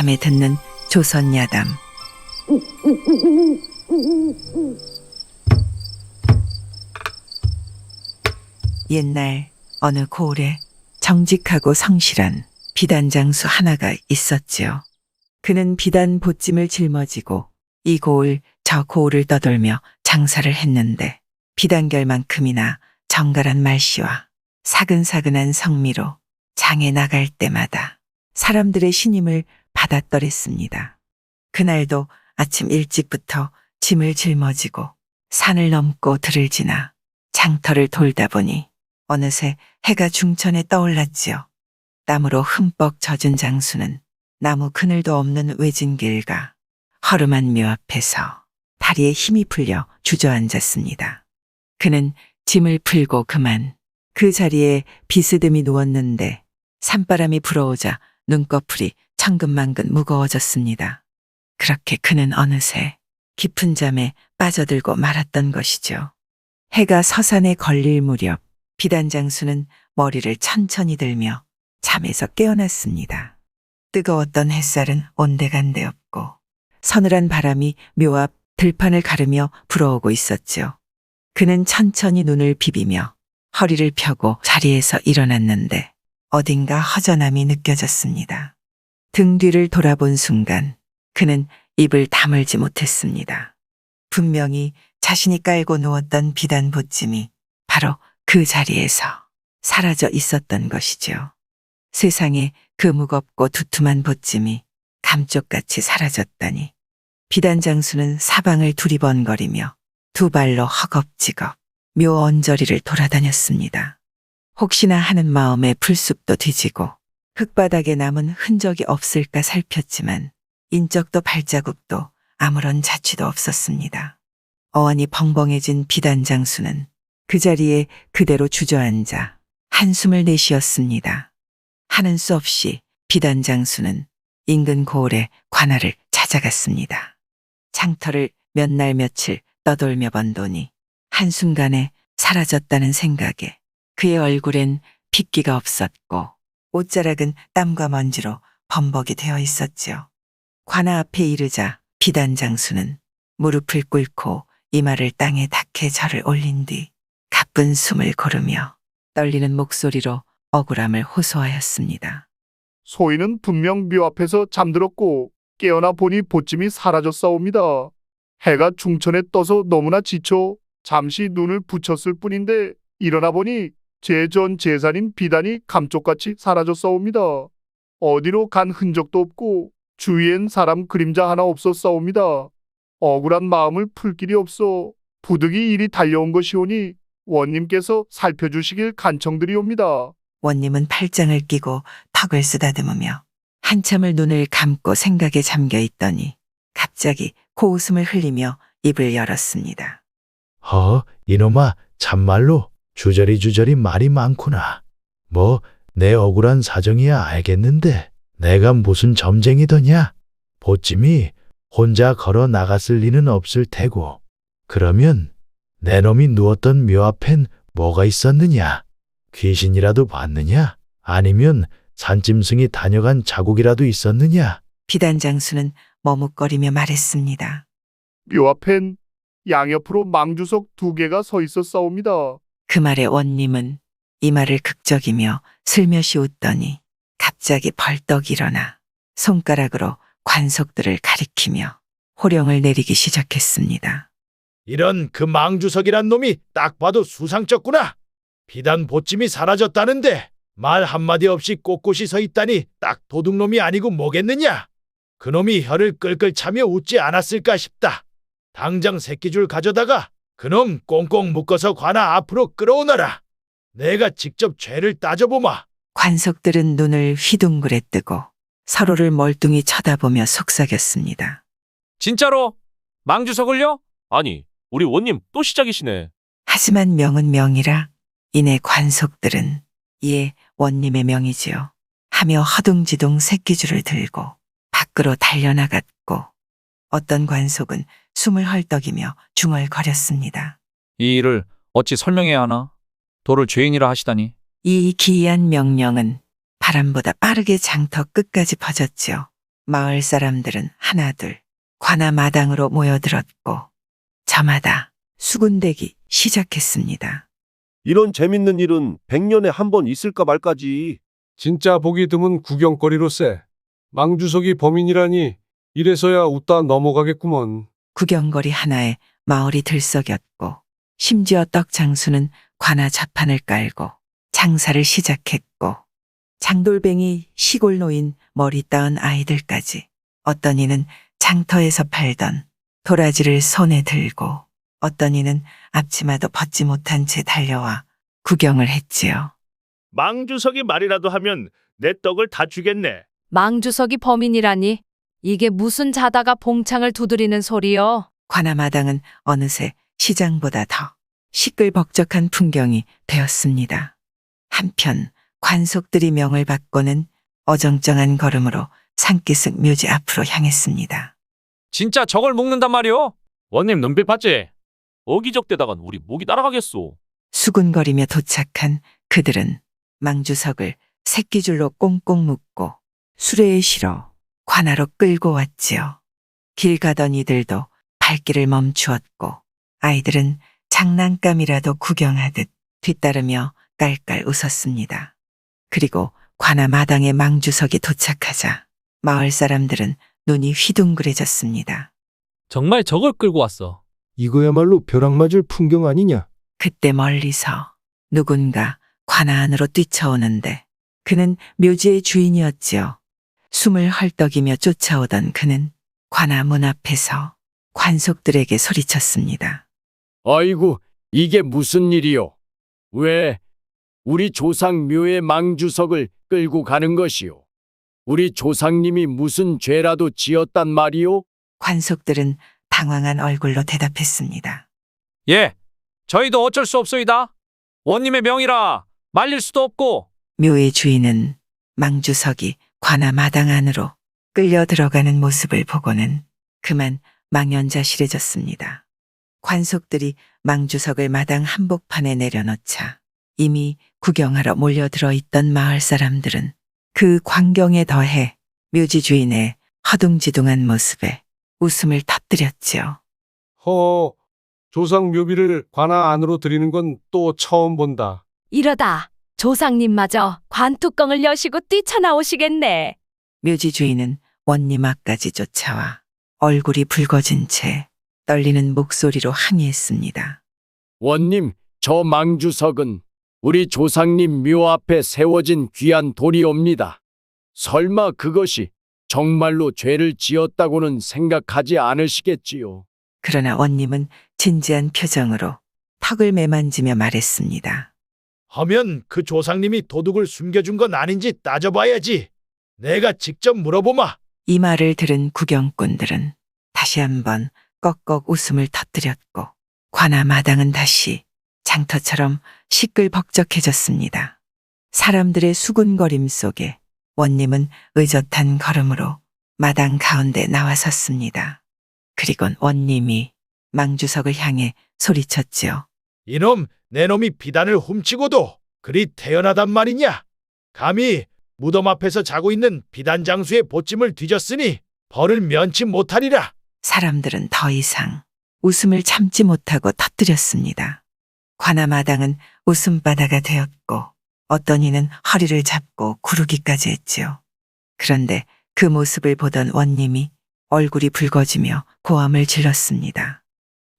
밤에 듣는 조선 야담. 옛날 어느 고을에 정직하고 성실한 비단장수 하나가 있었지요. 그는 비단 보찜을 짊어지고 이 고을 저 고을을 떠돌며 장사를 했는데 비단결만큼이나 정갈한 말씨와 사근사근한 성미로 장에 나갈 때마다 사람들의 신임을 받았더랬습니다. 그날도 아침 일찍부터 짐을 짊어지고 산을 넘고 들을 지나 장터를 돌다 보니 어느새 해가 중천에 떠올랐지요. 땀으로 흠뻑 젖은 장수는 나무 그늘도 없는 외진 길과 허름한 묘 앞에서 다리에 힘이 풀려 주저앉았습니다. 그는 짐을 풀고 그만 그 자리에 비스듬히 누웠는데 산바람이 불어오자 눈꺼풀이 천근만근 무거워졌습니다. 그렇게 그는 어느새 깊은 잠에 빠져들고 말았던 것이죠. 해가 서산에 걸릴 무렵 비단장수는 머리를 천천히 들며 잠에서 깨어났습니다. 뜨거웠던 햇살은 온데간데 없고 서늘한 바람이 묘 앞 들판을 가르며 불어오고 있었죠. 그는 천천히 눈을 비비며 허리를 펴고 자리에서 일어났는데 어딘가 허전함이 느껴졌습니다. 등 뒤를 돌아본 순간 그는 입을 다물지 못했습니다. 분명히 자신이 깔고 누웠던 비단 보찜이 바로 그 자리에서 사라져 있었던 것이죠. 세상에 그 무겁고 두툼한 보찜이 감쪽같이 사라졌다니. 비단장수는 사방을 두리번거리며 두 발로 허겁지겁 묘 언저리를 돌아다녔습니다. 혹시나 하는 마음에 풀숲도 뒤지고 흙바닥에 남은 흔적이 없을까 살폈지만 인적도 발자국도 아무런 자취도 없었습니다. 어안이 벙벙해진 비단장수는 그 자리에 그대로 주저앉아 한숨을 내쉬었습니다. 하는 수 없이 비단장수는 인근 고을의 관아를 찾아갔습니다. 장터를 몇 날 며칠 떠돌며 번더니 한순간에 사라졌다는 생각에 그의 얼굴엔 핏기가 없었고 옷자락은 땀과 먼지로 범벅이 되어 있었지요. 관아 앞에 이르자 비단장수는 무릎을 꿇고 이마를 땅에 닿게 절을 올린 뒤 가쁜 숨을 고르며 떨리는 목소리로 억울함을 호소하였습니다. 소인은 분명 묘 앞에서 잠들었고 깨어나 보니 보찜이 사라졌사옵니다. 해가 중천에 떠서 너무나 지쳐 잠시 눈을 붙였을 뿐인데 일어나 보니 제 전 재산인 비단이 감쪽같이 사라졌사옵니다. 어디로 간 흔적도 없고 주위엔 사람 그림자 하나 없었사옵니다. 억울한 마음을 풀 길이 없어 부득이 일이 달려온 것이오니 원님께서 살펴주시길 간청드리옵니다. 원님은 팔짱을 끼고 턱을 쓰다듬으며 한참을 눈을 감고 생각에 잠겨 있더니 갑자기 코웃음을 흘리며 입을 열었습니다. 이놈아, 참말로 주저리 말이 많구나. 뭐 내 억울한 사정이야 알겠는데 내가 무슨 점쟁이더냐? 보찜이 혼자 걸어 나갔을 리는 없을 테고 그러면 내 놈이 누웠던 묘 앞엔 뭐가 있었느냐? 귀신이라도 봤느냐? 아니면 산짐승이 다녀간 자국이라도 있었느냐? 비단장수는 머뭇거리며 말했습니다. 묘 앞엔 양옆으로 망주석 2개가 서 있었사옵니다. 그 말에 원님은 이마를 극적이며 슬며시 웃더니 갑자기 벌떡 일어나 손가락으로 관속들을 가리키며 호령을 내리기 시작했습니다. 이런 그 망주석이란 놈이 딱 봐도 수상쩍구나. 비단 보찜이 사라졌다는데 말 한마디 없이 꼿꼿이 서 있다니 딱 도둑놈이 아니고 뭐겠느냐? 그놈이 혀를 끌끌 차며 웃지 않았을까 싶다. 당장 새끼줄 가져다가 그놈 꽁꽁 묶어서 관아 앞으로 끌어오너라. 내가 직접 죄를 따져보마. 관속들은 눈을 휘둥그레 뜨고 서로를 멀뚱히 쳐다보며 속삭였습니다. 진짜로? 망주석을요? 아니, 우리 원님 또 시작이시네. 하지만 명은 명이라 이내 관속들은 이에 원님의 명이지요 하며 허둥지둥 새끼줄을 들고 밖으로 달려나갔고 어떤 관속은 숨을 헐떡이며 중얼거렸습니다. 이 일을 어찌 설명해야 하나? 도를 죄인이라 하시다니. 이 기이한 명령은 바람보다 빠르게 장터 끝까지 퍼졌지요. 마을 사람들은 하나둘 관아 마당으로 모여들었고 저마다 수군대기 시작했습니다. 이런 재밌는 일은 100년에 한 번 있을까 말까지. 진짜 보기 드문 구경거리로세. 망주석이 범인이라니 이래서야 웃다 넘어가겠구먼. 구경거리 하나에 마을이 들썩였고 심지어 떡장수는 관아 좌판을 깔고 장사를 시작했고 장돌뱅이 시골 노인 머리 따은 아이들까지 어떤 이는 장터에서 팔던 도라지를 손에 들고 어떤 이는 앞치마도 벗지 못한 채 달려와 구경을 했지요. 망주석이 말이라도 하면 내 떡을 다 주겠네. 망주석이 범인이라니 이게 무슨 자다가 봉창을 두드리는 소리여. 관아마당은 어느새 시장보다 더 시끌벅적한 풍경이 되었습니다. 한편 관속들이 명을 받고는 어정쩡한 걸음으로 산기슭 묘지 앞으로 향했습니다. 진짜 저걸 먹는단 말이오? 원님 눈빛 봤지? 어기적대다간 우리 목이 날아가겠소. 수군거리며 도착한 그들은 망주석을 새끼줄로 꽁꽁 묶고 수레에 실어 관아로 끌고 왔지요. 길 가던 이들도 발길을 멈추었고 아이들은 장난감이라도 구경하듯 뒤따르며 깔깔 웃었습니다. 그리고 관아 마당에 망주석이 도착하자 마을 사람들은 눈이 휘둥그레졌습니다. 정말 저걸 끌고 왔어. 이거야말로 벼락 맞을 풍경 아니냐? 그때 멀리서 누군가 관아 안으로 뛰쳐오는데 그는 묘지의 주인이었지요. 숨을 헐떡이며 쫓아오던 그는 관아 문 앞에서 관속들에게 소리쳤습니다. 아이고, 이게 무슨 일이요? 왜 우리 조상 묘의 망주석을 끌고 가는 것이요? 우리 조상님이 무슨 죄라도 지었단 말이요? 관속들은 당황한 얼굴로 대답했습니다. 예, 저희도 어쩔 수 없소이다. 원님의 명이라 말릴 수도 없고. 묘의 주인은 망주석이 관아 마당 안으로 끌려 들어가는 모습을 보고는 그만 망연자실해졌습니다. 관속들이 망주석을 마당 한복판에 내려놓자 이미 구경하러 몰려들어 있던 마을 사람들은 그 광경에 더해 묘지 주인의 허둥지둥한 모습에 웃음을 터뜨렸지요. 허, 조상 묘비를 관아 안으로 들이는 건 또 처음 본다. 이러다 조상님마저 관뚜껑을 여시고 뛰쳐나오시겠네. 묘지 주인은 원님 앞까지 쫓아와 얼굴이 붉어진 채 떨리는 목소리로 항의했습니다. 원님, 저 망주석은 우리 조상님 묘 앞에 세워진 귀한 돌이옵니다. 설마 그것이 정말로 죄를 지었다고는 생각하지 않으시겠지요? 그러나 원님은 진지한 표정으로 턱을 매만지며 말했습니다. 하면 그 조상님이 도둑을 숨겨준 건 아닌지 따져봐야지. 내가 직접 물어보마. 이 말을 들은 구경꾼들은 다시 한번 꺽꺽 웃음을 터뜨렸고 관아 마당은 다시 장터처럼 시끌벅적해졌습니다. 사람들의 수군거림 속에 원님은 의젓한 걸음으로 마당 가운데 나와섰습니다. 그리곤 원님이 망주석을 향해 소리쳤지요. 이놈, 내 놈이 비단을 훔치고도 그리 태연하단 말이냐? 감히 무덤 앞에서 자고 있는 비단 장수의 보찜을 뒤졌으니 벌을 면치 못하리라. 사람들은 더 이상 웃음을 참지 못하고 터뜨렸습니다. 관아 마당은 웃음바다가 되었고 어떤 이는 허리를 잡고 구르기까지 했지요. 그런데 그 모습을 보던 원님이 얼굴이 붉어지며 고함을 질렀습니다.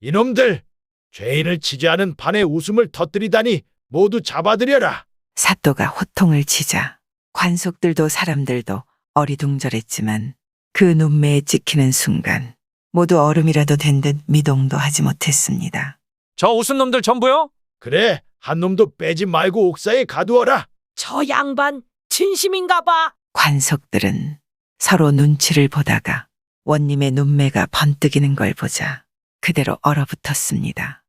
이놈들, 죄인을 치지 않은 판에 웃음을 터뜨리다니 모두 잡아들여라. 사또가 호통을 치자 관속들도 사람들도 어리둥절했지만 그 눈매에 찍히는 순간 모두 얼음이라도 된 듯 미동도 하지 못했습니다. 저 웃은 놈들 전부요? 그래, 한 놈도 빼지 말고 옥사에 가두어라. 저 양반 진심인가 봐. 관속들은 서로 눈치를 보다가 원님의 눈매가 번뜩이는 걸 보자 그대로 얼어붙었습니다.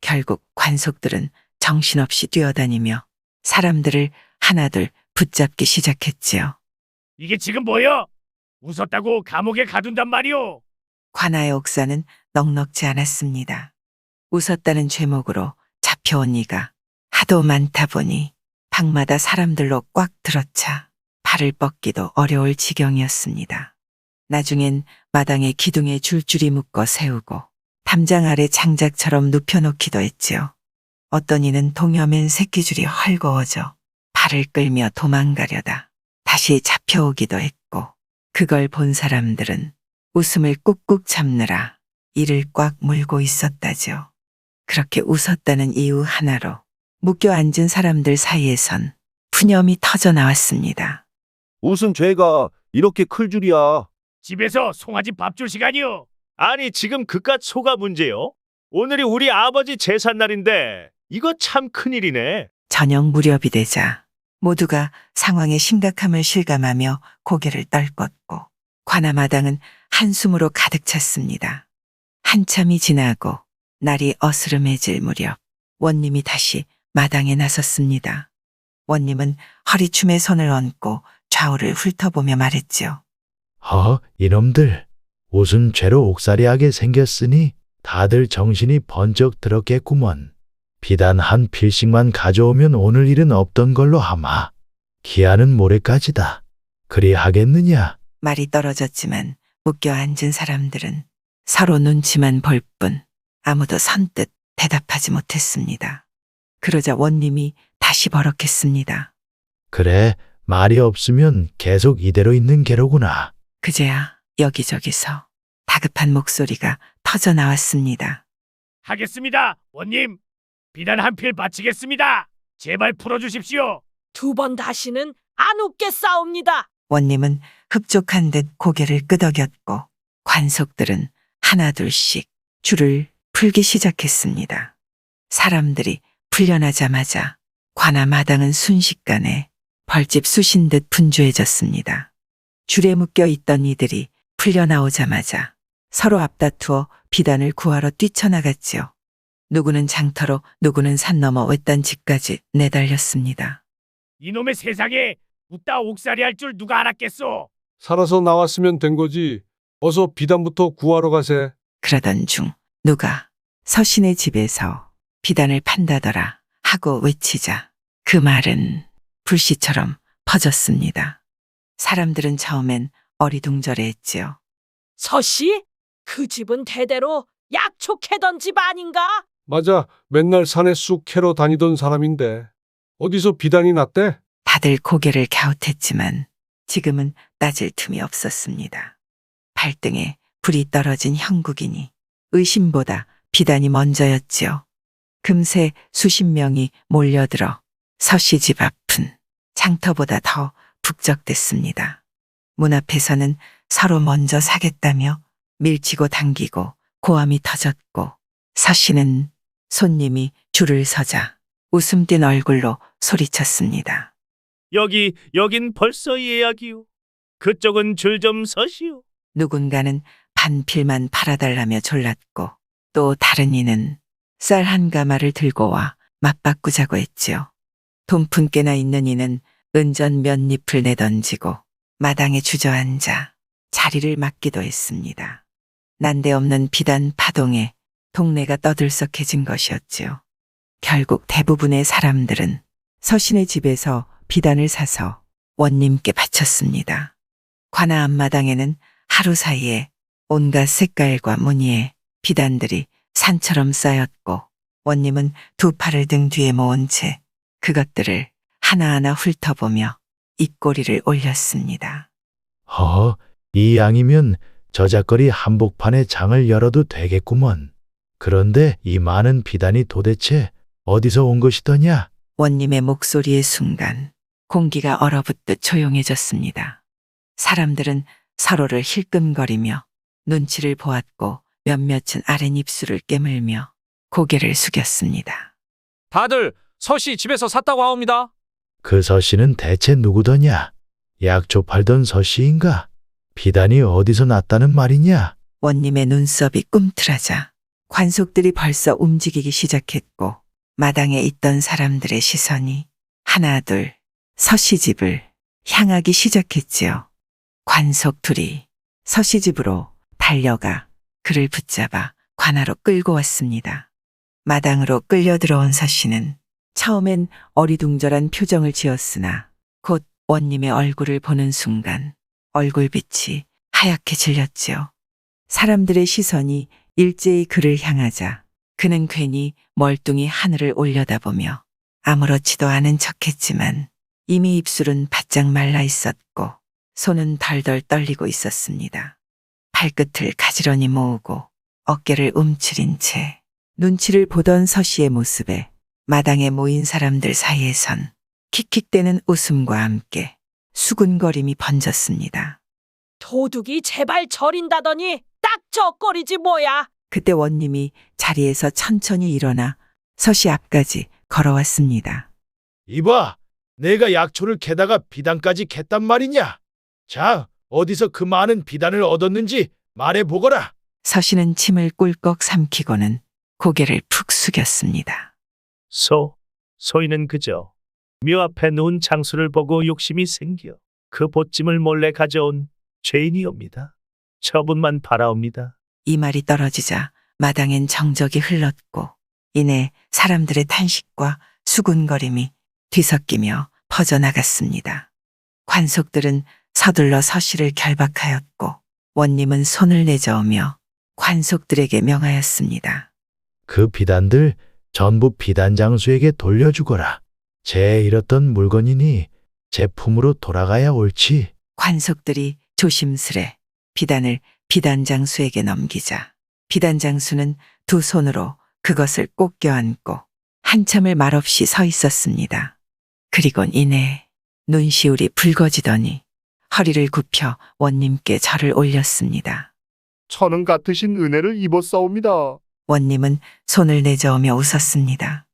결국 관속들은 정신없이 뛰어다니며 사람들을 하나둘 붙잡기 시작했지요. 이게 지금 뭐여? 웃었다고 감옥에 가둔단 말이오. 관아의 옥사는 넉넉지 않았습니다. 웃었다는 죄목으로 잡혀온 이가 하도 많다 보니 방마다 사람들로 꽉 들어차 발을 뻗기도 어려울 지경이었습니다. 나중엔 마당에 기둥에 줄줄이 묶어 세우고 담장 아래 장작처럼 눕혀놓기도 했지요. 어떤 이는 동여맨 새끼줄이 헐거워져 발을 끌며 도망가려다 다시 잡혀오기도 했고 그걸 본 사람들은 웃음을 꾹꾹 참느라 이를 꽉 물고 있었다죠. 그렇게 웃었다는 이유 하나로 묶여 앉은 사람들 사이에선 푸념이 터져 나왔습니다. 무슨 죄가 이렇게 클 줄이야. 집에서 송아지 밥 줄 시간이요. 아니 지금 그깟 소가 문제요? 오늘이 우리 아버지 제삿날인데 이거 참 큰일이네. 저녁 무렵이 되자 모두가 상황의 심각함을 실감하며 고개를 떨궜고 관아마당은 한숨으로 가득 찼습니다. 한참이 지나고 날이 어스름해질 무렵 원님이 다시 마당에 나섰습니다. 원님은 허리춤에 손을 얹고 좌우를 훑어보며 말했지요. 이놈들 무슨 죄로 옥살이하게 생겼으니 다들 정신이 번쩍 들었겠구먼. 비단 한 필씩만 가져오면 오늘 일은 없던 걸로 하마. 기한은 모레까지다. 그리 하겠느냐? 말이 떨어졌지만 묶여 앉은 사람들은 서로 눈치만 볼 뿐 아무도 선뜻 대답하지 못했습니다. 그러자 원님이 다시 버럭했습니다. 그래, 말이 없으면 계속 이대로 있는 게로구나. 그제야 여기저기서 다급한 목소리가 터져 나왔습니다. 하겠습니다, 원님. 비단 한 필 바치겠습니다. 제발 풀어주십시오. 2번 다시는 안 웃겠사옵니다. 원님은 흡족한 듯 고개를 끄덕였고 관속들은 하나둘씩 줄을 풀기 시작했습니다. 사람들이 풀려나자마자 관아 마당은 순식간에 벌집 쑤신 듯 분주해졌습니다. 줄에 묶여 있던 이들이 풀려나오자마자 서로 앞다투어 비단을 구하러 뛰쳐나갔지요. 누구는 장터로 누구는 산 너머 외딴 집까지 내달렸습니다. 이놈의 세상에 웃다 옥살이 할 줄 누가 알았겠소. 살아서 나왔으면 된 거지. 어서 비단부터 구하러 가세. 그러던 중 누가 서신의 집에서 비단을 판다더라 하고 외치자 그 말은 불씨처럼 퍼졌습니다. 사람들은 처음엔 어리둥절해했지요. 서씨? 그 집은 대대로 약초 캐던 집 아닌가? 맞아. 맨날 산에 쑥 캐러 다니던 사람인데. 어디서 비단이 났대? 다들 고개를 갸웃했지만 지금은 따질 틈이 없었습니다. 발등에 불이 떨어진 형국이니 의심보다 비단이 먼저였지요. 금세 수십 명이 몰려들어 서씨 집 앞은 장터보다 더 북적댔습니다. 문 앞에서는 서로 먼저 사겠다며 밀치고 당기고 고함이 터졌고 서씨는 손님이 줄을 서자 웃음 띤 얼굴로 소리쳤습니다. 여긴 벌써 예약이요. 그쪽은 줄 좀 서시오. 누군가는 반필만 팔아달라며 졸랐고 또 다른 이는 쌀 한 가마를 들고 와 맞바꾸자고 했지요. 돈푼깨나 있는 이는 은전 몇 잎을 내던지고 마당에 주저앉아 자리를 막기도 했습니다. 난데없는 비단 파동에 동네가 떠들썩해진 것이었지요. 결국 대부분의 사람들은 서신의 집에서 비단을 사서 원님께 바쳤습니다. 관아 앞마당에는 하루 사이에 온갖 색깔과 무늬의 비단들이 산처럼 쌓였고 원님은 2팔을 등 뒤에 모은 채 그것들을 하나하나 훑어보며 입꼬리를 올렸습니다. 이 양이면 저작거리 한복판에 장을 열어도 되겠구먼. 그런데 이 많은 비단이 도대체 어디서 온 것이더냐? 원님의 목소리의 순간 공기가 얼어붙듯 조용해졌습니다. 사람들은 서로를 힐끔거리며 눈치를 보았고 몇몇은 아랫입술을 깨물며 고개를 숙였습니다. 다들 서씨 집에서 샀다고 하옵니다. 그 서씨는 대체 누구더냐? 약초 팔던 서씨인가? 비단이 어디서 났다는 말이냐? 원님의 눈썹이 꿈틀하자 관속들이 벌써 움직이기 시작했고 마당에 있던 사람들의 시선이 하나둘 서씨 집을 향하기 시작했지요. 관속 둘이 서씨 집으로 달려가 그를 붙잡아 관하로 끌고 왔습니다. 마당으로 끌려 들어온 서씨는 처음엔 어리둥절한 표정을 지었으나 곧 원님의 얼굴을 보는 순간 얼굴빛이 하얗게 질렸지요. 사람들의 시선이 일제히 그를 향하자 그는 괜히 멀뚱히 하늘을 올려다보며 아무렇지도 않은 척했지만 이미 입술은 바짝 말라 있었고 손은 덜덜 떨리고 있었습니다. 발끝을 가지런히 모으고 어깨를 움츠린 채 눈치를 보던 서씨의 모습에 마당에 모인 사람들 사이에선 킥킥대는 웃음과 함께 수군거림이 번졌습니다. 도둑이 제발 저린다더니 딱 저 꼴이지 뭐야. 그때 원님이 자리에서 천천히 일어나 서씨 앞까지 걸어왔습니다. 이봐, 내가 약초를 캐다가 비단까지 캤단 말이냐? 자, 어디서 그 많은 비단을 얻었는지 말해보거라. 서씨는 침을 꿀꺽 삼키고는 고개를 푹 숙였습니다. 소인은 그저 묘 앞에 놓은 장수를 보고 욕심이 생겨 그 보찜을 몰래 가져온 죄인이옵니다. 처분만 바라옵니다. 이 말이 떨어지자 마당엔 정적이 흘렀고 이내 사람들의 탄식과 수군거림이 뒤섞이며 퍼져나갔습니다. 관속들은 서둘러 서씨를 결박하였고 원님은 손을 내저으며 관속들에게 명하였습니다. 그 비단들 전부 비단장수에게 돌려주거라. 제 잃었던 물건이니 제품으로 돌아가야 옳지. 관속들이 조심스레 비단을 비단장수에게 넘기자 비단장수는 두 손으로 그것을 꼭 껴안고 한참을 말없이 서 있었습니다. 그리곤 이내 눈시울이 붉어지더니 허리를 굽혀 원님께 절을 올렸습니다. 천은 같으신 은혜를 입었사옵니다. 원님은 손을 내저으며 웃었습니다.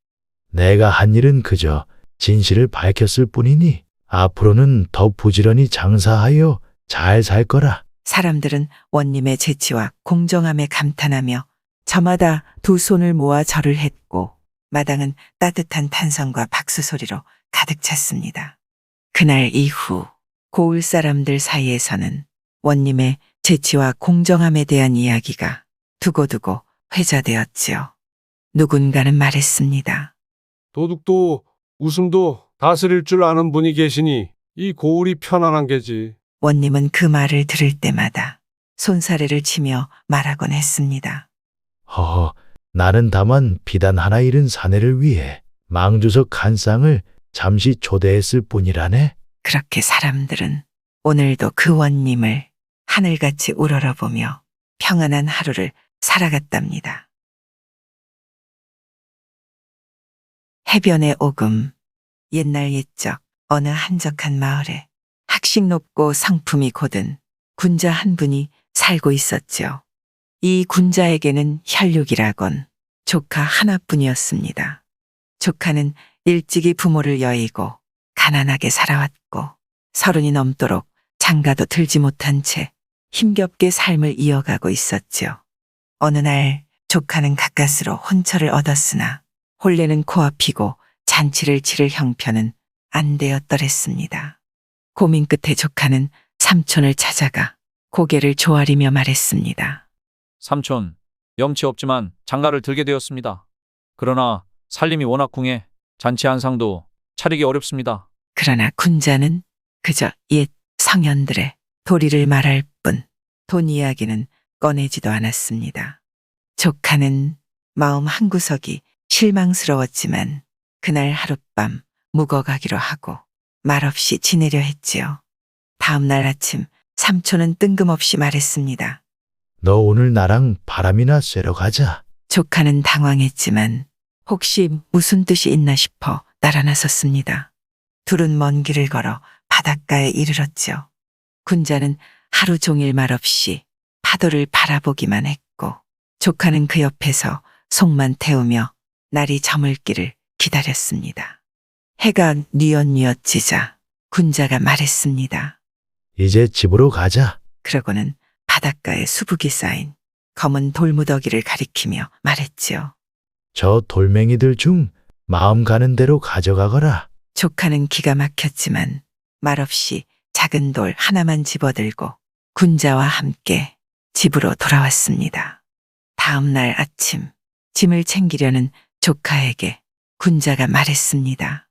내가 한 일은 그저 진실을 밝혔을 뿐이니 앞으로는 더 부지런히 장사하여 잘 살 거라. 사람들은 원님의 재치와 공정함에 감탄하며 저마다 두 손을 모아 절을 했고 마당은 따뜻한 탄성과 박수 소리로 가득 찼습니다. 그날 이후 고을 사람들 사이에서는 원님의 재치와 공정함에 대한 이야기가 두고두고 회자되었지요. 누군가는 말했습니다. 도둑도 웃음도 다스릴 줄 아는 분이 계시니 이 고을이 편안한 게지. 원님은 그 말을 들을 때마다 손사래를 치며 말하곤 했습니다. 허허, 나는 다만 비단 하나 잃은 사내를 위해 망주석 한 쌍을 잠시 초대했을 뿐이라네. 그렇게 사람들은 오늘도 그 원님을 하늘같이 우러러보며 평안한 하루를 살아갔답니다. 해변의 오금, 옛날 옛적 어느 한적한 마을에 학식 높고 성품이 고든 군자 한 분이 살고 있었죠. 이 군자에게는 혈육이라곤 조카 하나뿐이었습니다. 조카는 일찍이 부모를 여의고 가난하게 살아왔고 30이 넘도록 장가도 들지 못한 채 힘겹게 삶을 이어가고 있었죠. 어느 날 조카는 가까스로 혼처를 얻었으나 혼례는 코앞이고 잔치를 치를 형편은 안 되었더랬습니다. 고민 끝에 조카는 삼촌을 찾아가 고개를 조아리며 말했습니다. 삼촌, 염치 없지만 장가를 들게 되었습니다. 그러나 살림이 워낙 궁해 잔치 한 상도 차리기 어렵습니다. 그러나 군자는 그저 옛 성현들의 도리를 말할 뿐 돈 이야기는 꺼내지도 않았습니다. 조카는 마음 한구석이 실망스러웠지만 그날 하룻밤 묵어가기로 하고 말없이 지내려 했지요. 다음 날 아침 삼촌은 뜬금없이 말했습니다. 너 오늘 나랑 바람이나 쐬러 가자. 조카는 당황했지만 혹시 무슨 뜻이 있나 싶어 따라 나섰습니다. 둘은 먼 길을 걸어 바닷가에 이르렀죠. 군자는 하루 종일 말없이 파도를 바라보기만 했고 조카는 그 옆에서 속만 태우며 날이 저물기를 기다렸습니다. 해가 뉘엿뉘엿 지자 군자가 말했습니다. 이제 집으로 가자. 그러고는 바닷가에 수북이 쌓인 검은 돌무더기를 가리키며 말했지요. 저 돌멩이들 중 마음 가는 대로 가져가거라. 조카는 기가 막혔지만 말없이 작은 돌 하나만 집어들고 군자와 함께 집으로 돌아왔습니다. 다음 날 아침 짐을 챙기려는 조카에게 군자가 말했습니다.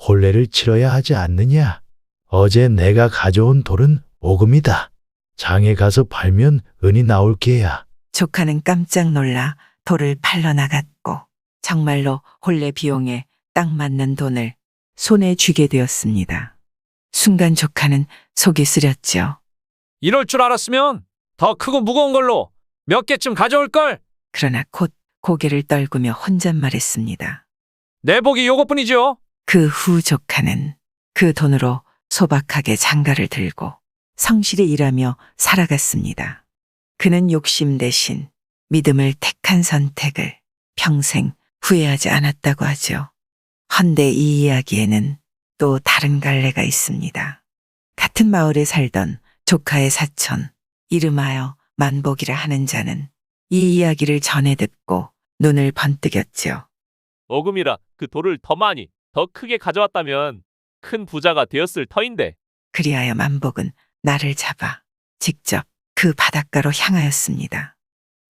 혼례를 치러야 하지 않느냐? 어제 내가 가져온 돌은 오금이다. 장에 가서 팔면 은이 나올 게야. 조카는 깜짝 놀라 돌을 팔러 나갔고 정말로 혼례 비용에 딱 맞는 돈을 손에 쥐게 되었습니다. 순간 조카는 속이 쓰렸죠. 이럴 줄 알았으면 더 크고 무거운 걸로 몇 개쯤 가져올 걸. 그러나 곧 고개를 떨구며 혼잣말했습니다. 내 복이 요것뿐이죠. 그 후 조카는 그 돈으로 소박하게 장가를 들고 성실히 일하며 살아갔습니다. 그는 욕심 대신 믿음을 택한 선택을 평생 후회하지 않았다고 하죠. 헌데 이 이야기에는 또 다른 갈래가 있습니다. 같은 마을에 살던 조카의 사촌, 이름하여 만복이라 하는 자는 이 이야기를 전해 듣고 눈을 번뜩였죠. 어금이라 그 돌을 더 많이, 더 크게 가져왔다면 큰 부자가 되었을 터인데. 그리하여 만복은 나를 잡아 직접 그 바닷가로 향하였습니다.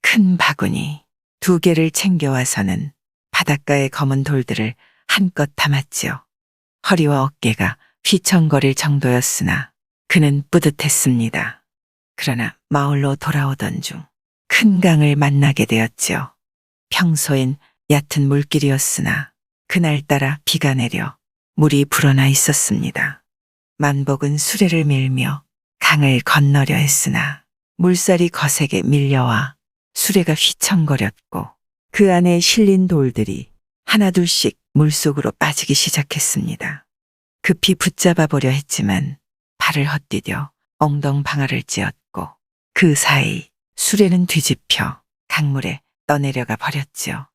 큰 바구니 2개를 챙겨와서는 바닷가의 검은 돌들을 한껏 담았지요. 허리와 어깨가 휘청거릴 정도였으나 그는 뿌듯했습니다. 그러나 마을로 돌아오던 중 큰 강을 만나게 되었지요. 평소엔 얕은 물길이었으나 그날따라 비가 내려 물이 불어나 있었습니다. 만복은 수레를 밀며 강을 건너려 했으나 물살이 거세게 밀려와 수레가 휘청거렸고 그 안에 실린 돌들이 하나둘씩 물속으로 빠지기 시작했습니다. 급히 붙잡아 보려 했지만 발을 헛디뎌 엉덩방아를 찧었고 그 사이 수레는 뒤집혀 강물에 떠내려가 버렸지요.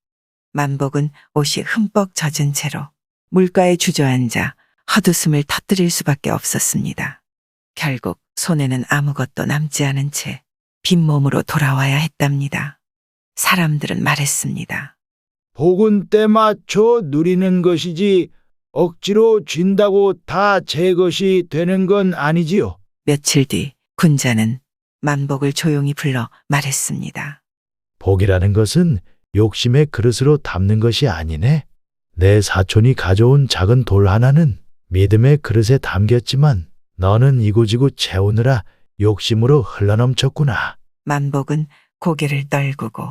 만복은 옷이 흠뻑 젖은 채로 물가에 주저앉아 헛웃음을 터뜨릴 수밖에 없었습니다. 결국 손에는 아무것도 남지 않은 채 빈몸으로 돌아와야 했답니다. 사람들은 말했습니다. 복은 때 맞춰 누리는 것이지 억지로 쥔다고 다 제 것이 되는 건 아니지요. 며칠 뒤 군자는 만복을 조용히 불러 말했습니다. 복이라는 것은 욕심의 그릇으로 담는 것이 아니네. 내 사촌이 가져온 작은 돌 하나는 믿음의 그릇에 담겼지만 너는 이고지고 채우느라 욕심으로 흘러넘쳤구나. 만복은 고개를 떨구고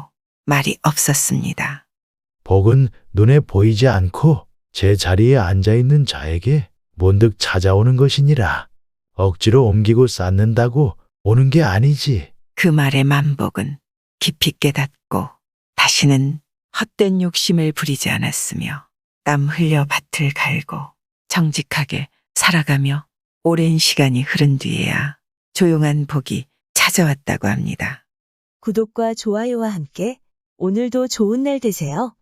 말이 없었습니다. 복은 눈에 보이지 않고 제 자리에 앉아있는 자에게 문득 찾아오는 것이니라. 억지로 옮기고 쌓는다고 오는 게 아니지. 그 말에 만복은 깊이 깨닫고 다시는 헛된 욕심을 부리지 않았으며 땀 흘려 밭을 갈고 정직하게 살아가며 오랜 시간이 흐른 뒤에야 조용한 복이 찾아왔다고 합니다. 구독과 좋아요와 함께 오늘도 좋은 날 되세요.